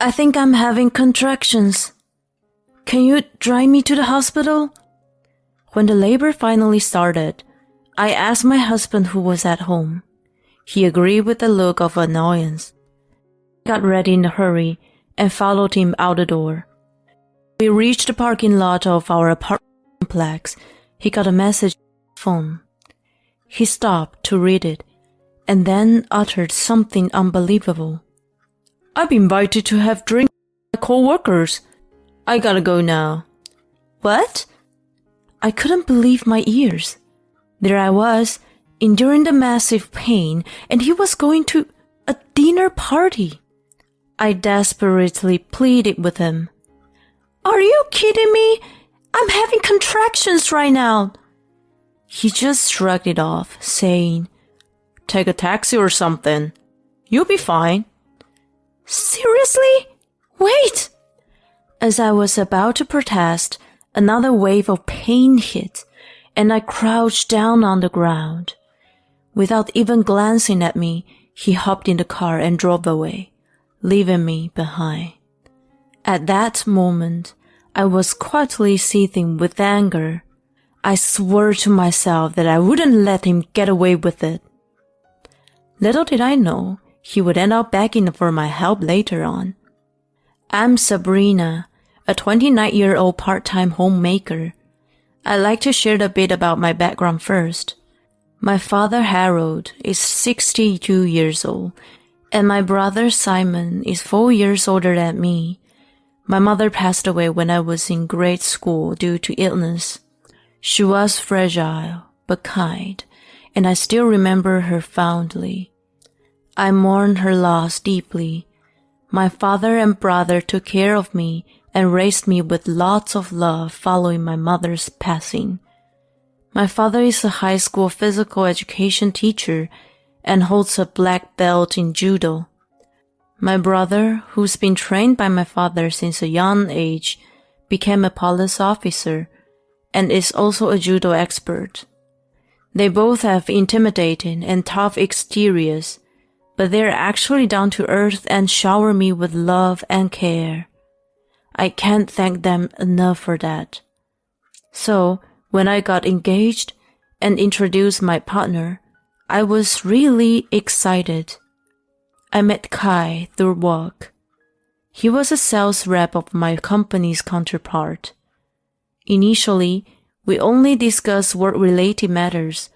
I think I'm having contractions. Can you drive me to the hospital? When the labor finally started, I asked my husband who was at home. He agreed with a look of annoyance. I got ready in a hurry and followed him out the door. We reached the parking lot of our apartment complex. He got a message on his phone. He stopped to read it and then uttered something unbelievable. I've been invited to have drinks with my co-workers. I gotta go now. What? I couldn't believe my ears. There I was, enduring the massive pain, and he was going to a dinner party. I desperately pleaded with him. Are you kidding me? I'm having contractions right now. He just shrugged it off, saying, Take a taxi or something. You'll be fine. Seriously? Wait! As I was about to protest, another wave of pain hit, and I crouched down on the ground. Without even glancing at me, he hopped in the car and drove away, leaving me behind. At that moment, I was quietly seething with anger. I swore to myself that I wouldn't let him get away with it. Little did I know, he would end up begging for my help later on. I'm Sabrina, a 29-year-old part-time homemaker. I'd like to share a bit about my background first. My father, Harold, is 62 years old, and my brother, Simon, is 4 years older than me. My mother passed away when I was in grade school due to illness. She was fragile, but kind, and I still remember her fondly. I mourn her loss deeply. My father and brother took care of me and raised me with lots of love following my mother's passing. My father is a high school physical education teacher and holds a black belt in judo. My brother, who's been trained by my father since a young age, became a police officer and is also a judo expert. They both have intimidating and tough exteriors, but they're actually down to earth and shower me with love and care. I can't thank them enough for that. So, when I got engaged and introduced my partner, I was really excited. I met Kai through work. He was a sales rep of my company's counterpart. Initially, we only discussed work-related matters,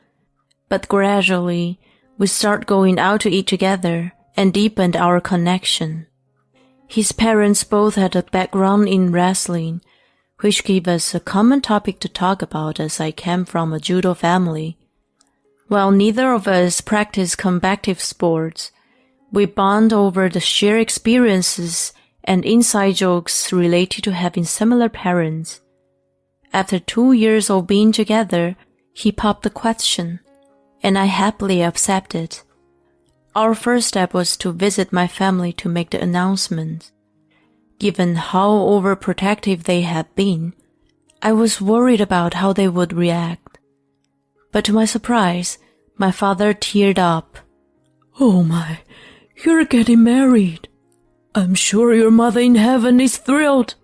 but gradually, we started going out to eat together and deepened our connection. His parents both had a background in wrestling, which gave us a common topic to talk about as I came from a judo family. While neither of us practiced combative sports, we bond over the shared experiences and inside jokes related to having similar parents. After 2 years of being together, he popped the question, and I happily accepted. Our first step was to visit my family to make the announcement. Given how overprotective they had been, I was worried about how they would react. But to my surprise, my father teared up. Oh my, you're getting married. I'm sure your mother in heaven is thrilled.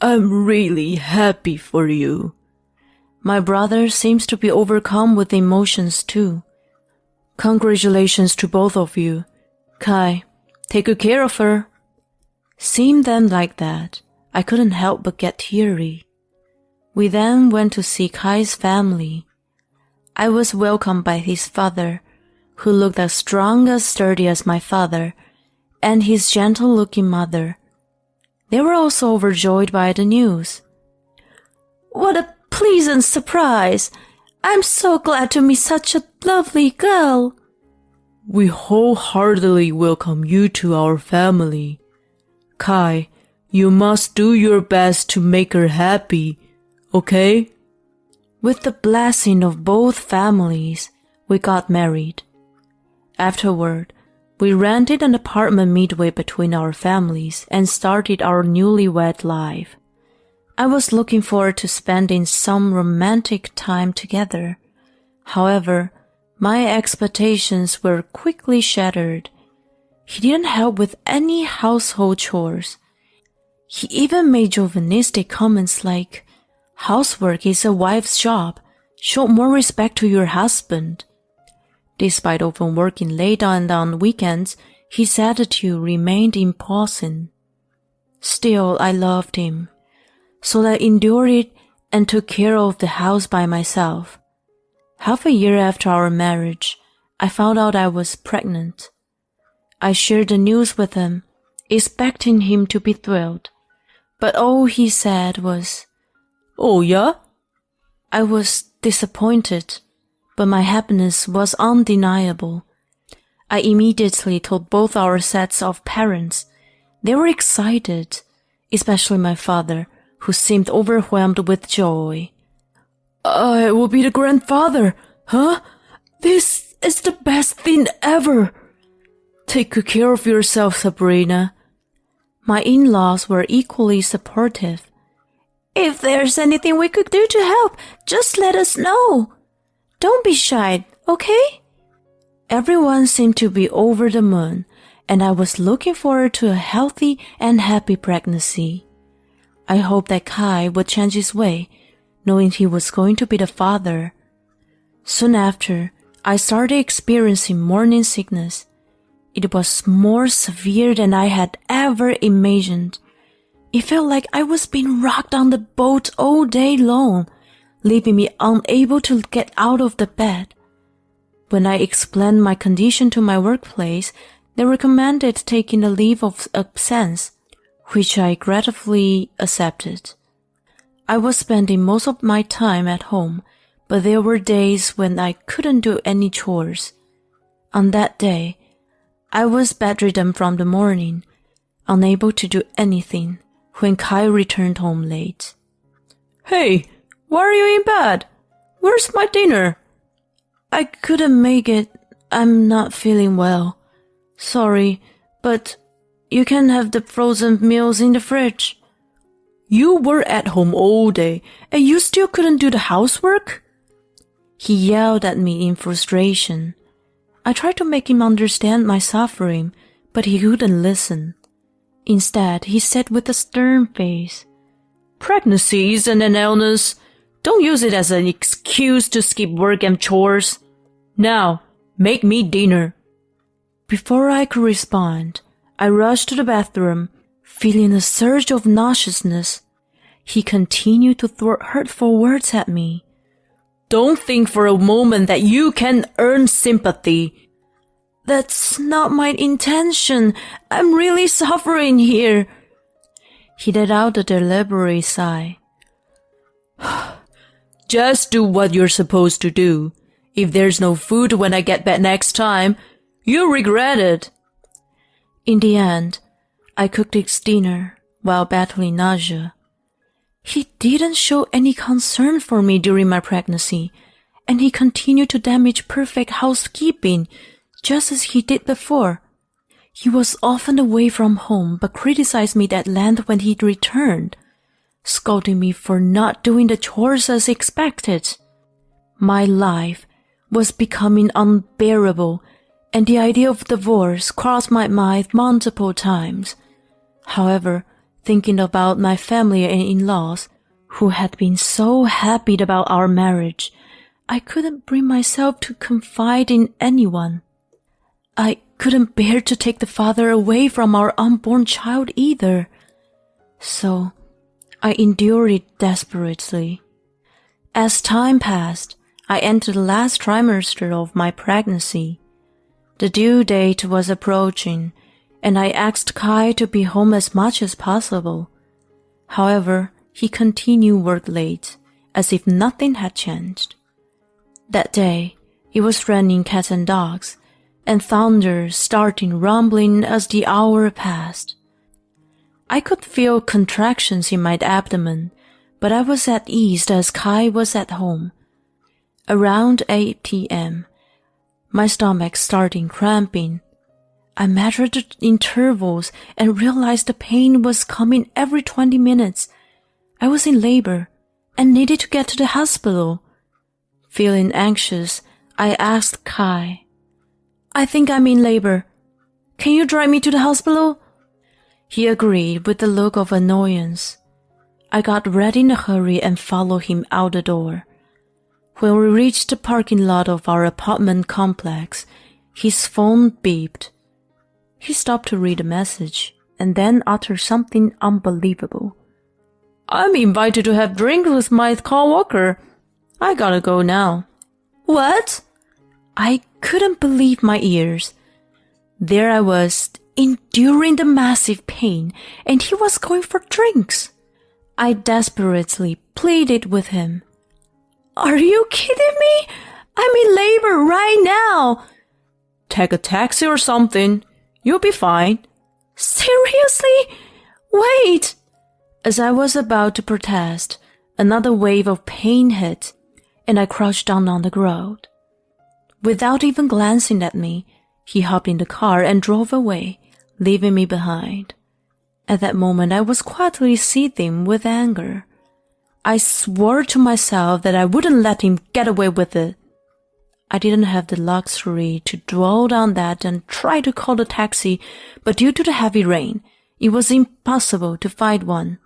I'm really happy for you. My brother seems to be overcome with emotions too. Congratulations to both of you. Kai, take good care of her. Seeing them like that, I couldn't help but get teary. We then went to see Kai's family. I was welcomed by his father, who looked as strong and sturdy as my father, and his gentle-looking mother. They were also overjoyed by the news. What a pleasant surprise! I'm so glad to meet such a lovely girl. We wholeheartedly welcome you to our family. Kai, you must do your best to make her happy, okay? With the blessing of both families, we got married. Afterward, we rented an apartment midway between our families and started our newlywed life. I was looking forward to spending some romantic time together. However, my expectations were quickly shattered. He didn't help with any household chores. He even made chauvinistic comments like, "Housework is a wife's job. Show more respect to your husband." Despite often working late and on weekends, his attitude remained imposing. Still, I loved him, so I endured it and took care of the house by myself. Half a year after our marriage, I found out I was pregnant. I shared the news with him, expecting him to be thrilled, but all he said was, "Oh yeah?" I was disappointed, but my happiness was undeniable. I immediately told both our sets of parents. They were excited, especially my father, who seemed overwhelmed with joy. "I will be the grandfather, huh? This is the best thing ever. Take good care of yourself, Sabrina." My in-laws were equally supportive. "If there's anything we could do to help, just let us know. Don't be shy, okay?" Everyone seemed to be over the moon, and I was looking forward to a healthy and happy pregnancy. I hoped that Kai would change his way, knowing he was going to be the father. Soon after, I started experiencing morning sickness. It was more severe than I had ever imagined. It felt like I was being rocked on the boat all day long, leaving me unable to get out of the bed. When I explained my condition to my workplace, they recommended taking a leave of absence, which I gratefully accepted. I was spending most of my time at home, but there were days when I couldn't do any chores. On that day, I was bedridden from the morning, unable to do anything, when Kai returned home late. "Hey, why are you in bed? Where's my dinner?" "I couldn't make it. I'm not feeling well. Sorry, but you can have the frozen meals in the fridge." "You were at home all day, and you still couldn't do the housework?" He yelled at me in frustration. I tried to make him understand my suffering, but he wouldn't listen. Instead, he said with a stern face, "Pregnancy isn't an illness. Don't use it as an excuse to skip work and chores. Now, make me dinner." Before I could respond, I rushed to the bathroom, feeling a surge of nauseousness. He continued to throw hurtful words at me. "Don't think for a moment that you can earn sympathy." "That's not my intention. I'm really suffering here." He let out a deliberate sigh. "Just do what you're supposed to do. If there's no food when I get back next time, you'll regret it." In the end, I cooked his dinner while battling nausea. He didn't show any concern for me during my pregnancy, and he continued to damage perfect housekeeping, just as he did before. He was often away from home but criticized me at length when he returned, scolding me for not doing the chores as expected. My life was becoming unbearable, and the idea of divorce crossed my mind multiple times. However, thinking about my family and in-laws, who had been so happy about our marriage, I couldn't bring myself to confide in anyone. I couldn't bear to take the father away from our unborn child either. So, I endured it desperately. As time passed, I entered the last trimester of my pregnancy. The due date was approaching, and I asked Kai to be home as much as possible. However, he continued work late, as if nothing had changed. That day, it was raining cats and dogs, and thunder starting rumbling as the hour passed. I could feel contractions in my abdomen, but I was at ease as Kai was at home. Around 8 p.m., my stomach started cramping. I measured the intervals and realized the pain was coming every 20 minutes. I was in labor and needed to get to the hospital. Feeling anxious, I asked Kai, "I think I'm in labor. Can you drive me to the hospital? He agreed with a look of annoyance. I got ready in a hurry and followed him out the door. When we reached the parking lot of our apartment complex, his phone beeped. He stopped to read the message and then uttered something unbelievable. I'm invited to have drinks with my coworker. I gotta go now. What? I couldn't believe my ears. There I was, enduring the massive pain, and he was going for drinks. I desperately pleaded with him. Are you kidding me? I'm in labor right now. Take a taxi or something. You'll be fine. Seriously? Wait. As I was about to protest, another wave of pain hit, and I crouched down on the ground. Without even glancing at me, he hopped in the car and drove away, leaving me behind. At that moment, I was quietly seething with anger. I swore to myself that I wouldn't let him get away with it. I didn't have the luxury to dwell on that and try to call a taxi, but due to the heavy rain, it was impossible to find one.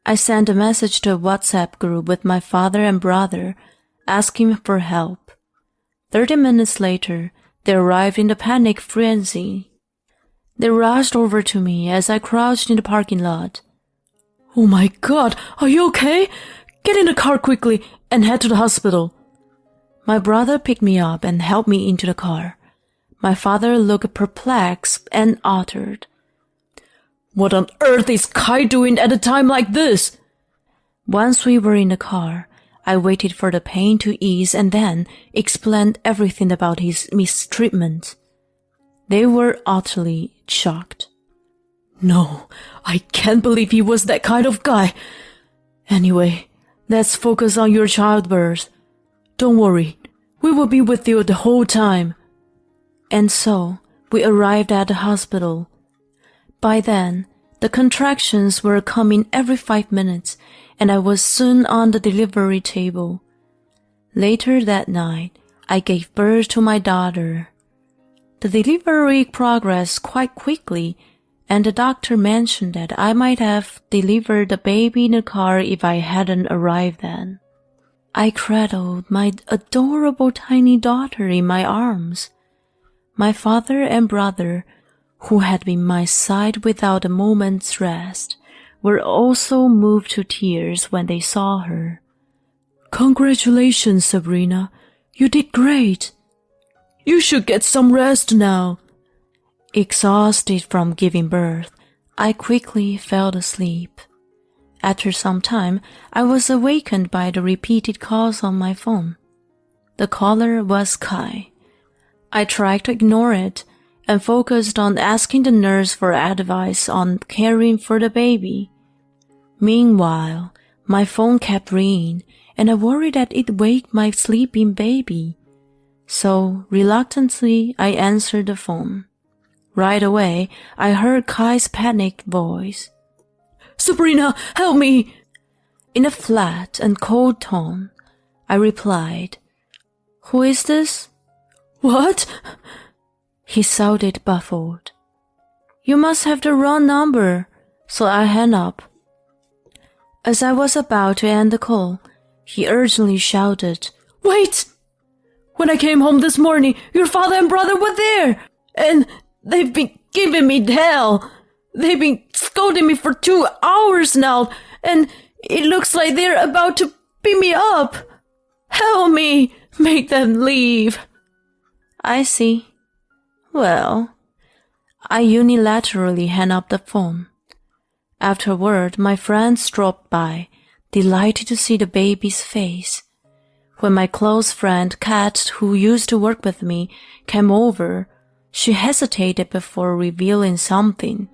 I sent a message to a WhatsApp group with my father and brother, asking for help. 30 minutes later, they arrived in a panic frenzy. They rushed over to me as I crouched in the parking lot. Oh my God, are you okay? Get in the car quickly and head to the hospital. My brother picked me up and helped me into the car. My father looked perplexed and uttered, What on earth is Kai doing at a time like this? Once we were in the car, I waited for the pain to ease and then explained everything about his mistreatment. They were utterly shocked. No, I can't believe he was that kind of guy. Anyway, let's focus on your childbirth. Don't worry, we will be with you the whole time. And so, we arrived at the hospital. By then, the contractions were coming every 5 minutes, and I was soon on the delivery table. Later that night, I gave birth to my daughter. The delivery progressed quite quickly, and the doctor mentioned that I might have delivered the baby in the car if I hadn't arrived then. I cradled my adorable tiny daughter in my arms. My father and brother, who had been by my side without a moment's rest, were also moved to tears when they saw her. Congratulations, Sabrina. You did great. You should get some rest now. Exhausted from giving birth, I quickly fell asleep. After some time, I was awakened by the repeated calls on my phone. The caller was Kai. I tried to ignore it and focused on asking the nurse for advice on caring for the baby. Meanwhile, my phone kept ringing, and I worried that it'd wake my sleeping baby. So, reluctantly, I answered the phone. Right away, I heard Kai's panicked voice. Sabrina, help me! In a flat and cold tone, I replied, Who is this? What? He sounded baffled. You must have the wrong number, so I hung up. As I was about to end the call, he urgently shouted, Wait! When I came home this morning, your father and brother were there, and they've been giving me hell. They've been scolding me for 2 hours now, and it looks like they're about to beat me up. Help me, make them leave. I see. Well, I unilaterally hung up the phone. Afterward, my friends dropped by, delighted to see the baby's face. When my close friend Kat, who used to work with me, came over, she hesitated before revealing something.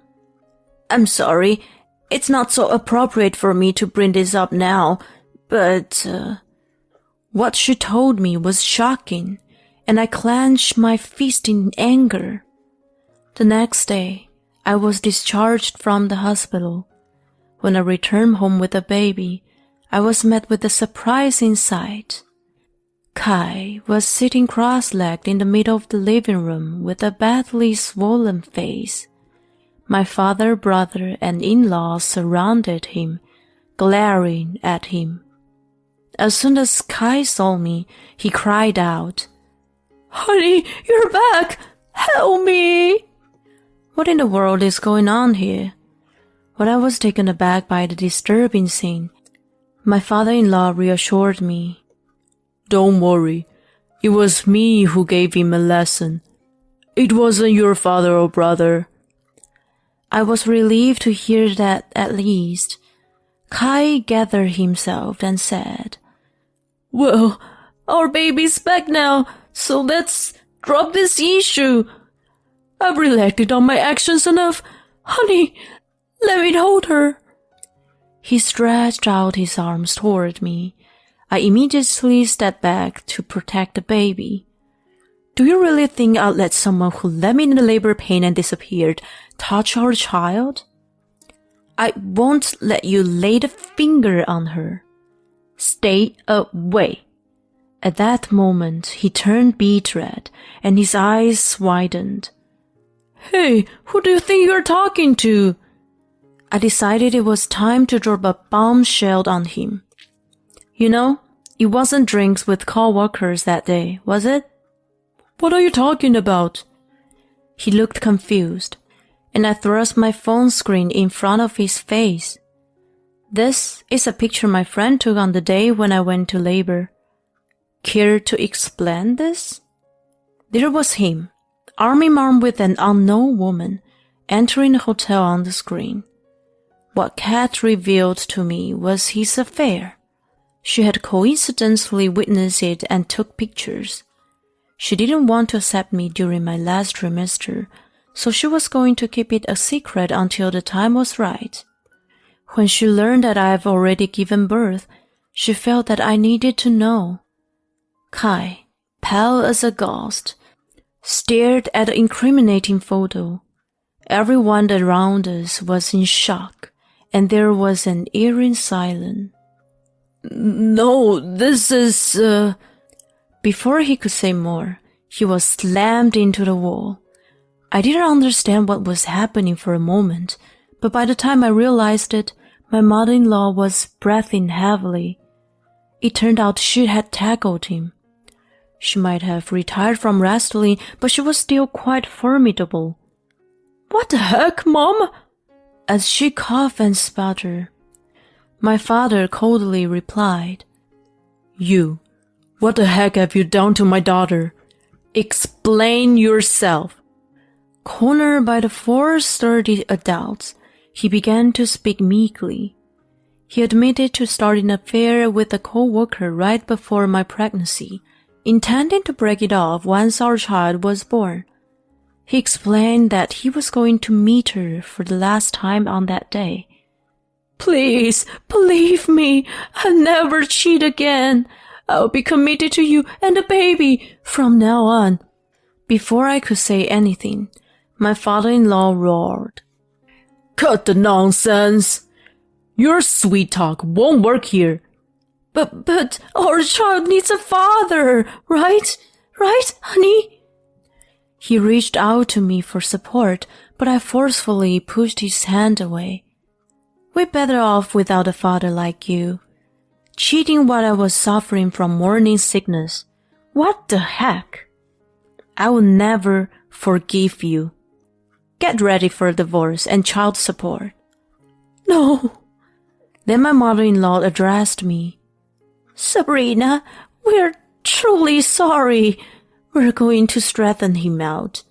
I'm sorry, it's not so appropriate for me to bring this up now, but what she told me was shocking, and I clenched my fist in anger. The next day, I was discharged from the hospital. When I returned home with the baby, I was met with a surprising sight. Kai was sitting cross-legged in the middle of the living room with a badly swollen face. My father, brother, and in-laws surrounded him, glaring at him. As soon as Kai saw me, he cried out, "Honey, you're back! Help me!" What in the world is going on here? When I was taken aback by the disturbing scene, my father-in-law reassured me. "Don't worry. It was me who gave him a lesson. It wasn't your father or brother." I was relieved to hear that at least. Kai gathered himself and said, "Well, our baby's back now, so let's drop this issue. I've reflected on my actions enough. Honey, let me hold her." He stretched out his arms toward me. I immediately stepped back to protect the baby. "Do you really think I'll let someone who let me in the labor pain and disappeared touch our child? I won't let you lay the finger on her. Stay away." At that moment, he turned beet red and his eyes widened. "Hey, who do you think you're talking to?" I decided it was time to drop a bombshell on him. "You know, it wasn't drinks with co-workers that day, was it?" "What are you talking about?" He looked confused, and I thrust my phone screen in front of his face. "This is a picture my friend took on the day when I went to labor. Care to explain this?" There was him, arm in arm with an unknown woman, entering the hotel on the screen. What Kat revealed to me was his affair. She had coincidentally witnessed it and took pictures. She didn't want to accept me during my last trimester, so she was going to keep it a secret until the time was right. When she learned that I have already given birth, she felt that I needed to know. Kai, pale as a ghost, stared at the incriminating photo. Everyone around us was in shock, and there was an eerie silence. "No, this is, Before he could say more, he was slammed into the wall. I didn't understand what was happening for a moment, but by the time I realized it, my mother-in-law was breathing heavily. It turned out she had tackled him. She might have retired from wrestling, but she was still quite formidable. "What the heck, Mom?" As she coughed and sputtered. My father coldly replied, "You, what the heck have you done to my daughter? Explain yourself." Cornered by the four sturdy adults, he began to speak meekly. He admitted to starting an affair with a co-worker right before my pregnancy, intending to break it off once our child was born. He explained that he was going to meet her for the last time on that day. "Please, believe me, I'll never cheat again. I'll be committed to you and the baby from now on." Before I could say anything, my father-in-law roared, "Cut the nonsense! Your sweet talk won't work here." But our child needs a father, right? Right, honey?" He reached out to me for support, but I forcefully pushed his hand away. "We're better off without a father like you. Cheating while I was suffering from morning sickness. What the heck? I will never forgive you. Get ready for a divorce and child support." "No." Then my mother-in-law addressed me. "Sabrina, we're truly sorry. We're going to straighten him out."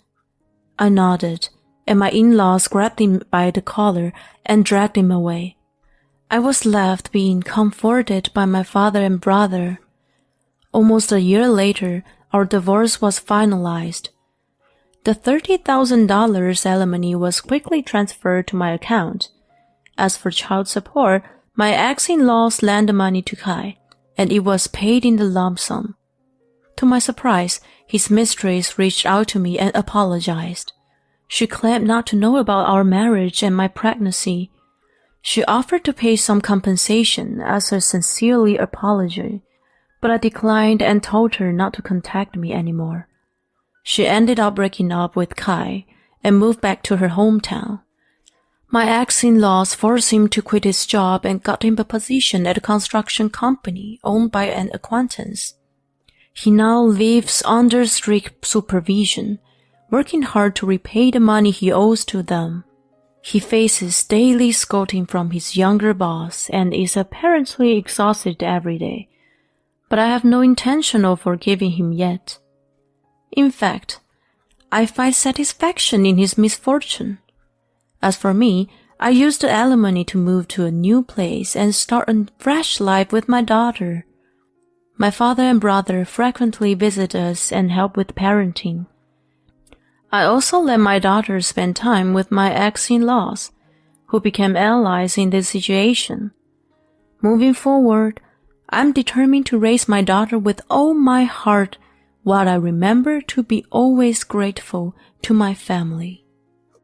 I nodded, and my in-laws grabbed him by the collar and dragged him away. I was left being comforted by my father and brother. Almost a year later, our divorce was finalized. The $30,000 alimony was quickly transferred to my account. As for child support, my ex-in-laws lent the money to Kai, and it was paid in the lump sum. To my surprise, his mistress reached out to me and apologized. She claimed not to know about our marriage and my pregnancy. She offered to pay some compensation as a sincere apology, but I declined and told her not to contact me anymore. She ended up breaking up with Kai and moved back to her hometown. My ex-in-laws forced him to quit his job and got him a position at a construction company owned by an acquaintance. He now lives under strict supervision, working hard to repay the money he owes to them. He faces daily scolding from his younger boss and is apparently exhausted every day, but I have no intention of forgiving him yet. In fact, I find satisfaction in his misfortune. As for me, I used the alimony to move to a new place and start a fresh life with my daughter. My father and brother frequently visit us and help with parenting. I also let my daughter spend time with my ex-in-laws, who became allies in this situation. Moving forward, I'm determined to raise my daughter with all my heart while I remember to be always grateful to my family.